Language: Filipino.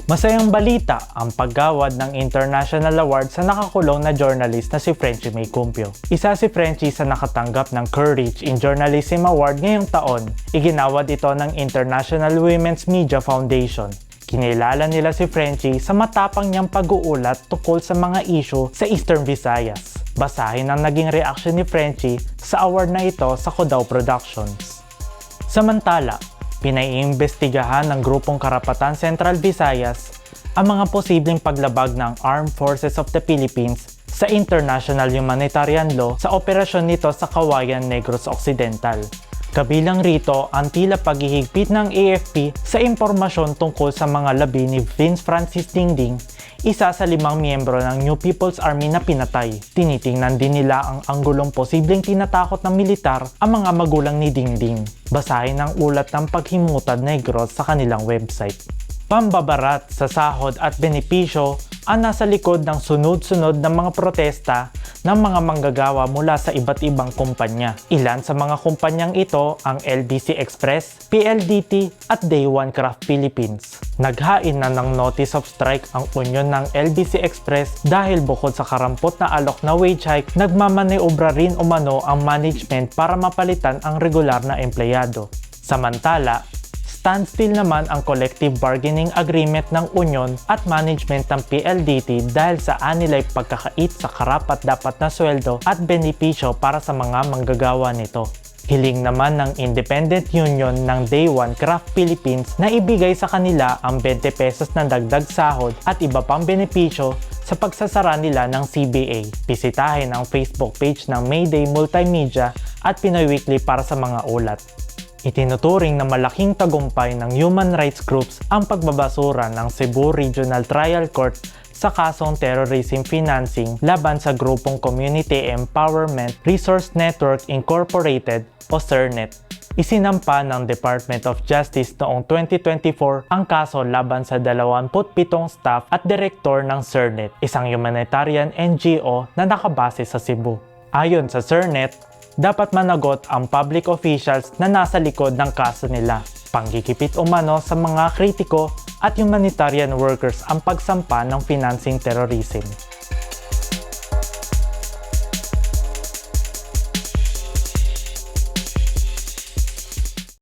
Masayang balita ang paggawad ng International Award sa nakakulong na journalist na si Frenchie May Cumpio. Isa si Frenchie sa nakatanggap ng Courage in Journalism Award ngayong taon. Iginawad ito ng International Women's Media Foundation. Kinilala nila si Frenchie sa matapang niyang pag-uulat tungkol sa mga issue sa Eastern Visayas. Basahin ang naging reaksyon ni Frenchie sa award na ito sa Codao Productions. Samantala, pinaiimbestigahan ng Grupong Karapatan Central Visayas ang mga posibleng paglabag ng Armed Forces of the Philippines sa International Humanitarian Law sa operasyon nito sa Kawayan Negros Occidental. Kabilang rito ang tila paghihigpit ng AFP sa impormasyon tungkol sa mga labi ni Vince Francis Dingding, isa sa 5 miyembro ng New People's Army na pinatay. Tinitingnan din nila ang anggulong posibleng tinatakot ng militar ang mga magulang ni Dingding. Basahin ang ulat ng Paghimutad Negros sa kanilang website. Pambabarat sa sahod at benepisyo ang nasa likod ng sunod-sunod na mga protesta ng mga manggagawa mula sa iba't ibang kumpanya. Ilan sa mga kumpanyang ito ang LBC Express, PLDT at Day One Craft Philippines. Naghain na ng notice of strike ang union ng LBC Express dahil bukod sa karampot na alok na wage hike, nagmamaneobra rin umano ang management para mapalitan ang regular na empleyado. Samantala, standstill naman ang collective bargaining agreement ng union at management ng PLDT dahil sa anilay pagkakait sa karapat-dapat na sweldo at benepisyo para sa mga manggagawa nito. Hiling naman ng Independent Union ng Day One Craft Philippines na ibigay sa kanila ang 20 pesos na dagdag sahod at iba pang benepisyo sa pagsasara nila ng CBA. Bisitahin ang Facebook page ng Mayday Multimedia at Pinoy Weekly para sa mga ulat. Itinuturing na malaking tagumpay ng human rights groups ang pagbabasura ng Cebu Regional Trial Court sa kasong terrorism financing laban sa grupong Community Empowerment Resource Network Incorporated o CERNET. Isinampa ng Department of Justice noong 2024 ang kaso laban sa 27 staff at direktor ng CERNET, isang humanitarian NGO na nakabase sa Cebu. Ayon sa CERNET, dapat managot ang public officials na nasa likod ng kaso nila. Panggigipit umano sa mga kritiko at humanitarian workers ang pagsampa ng financing terrorism.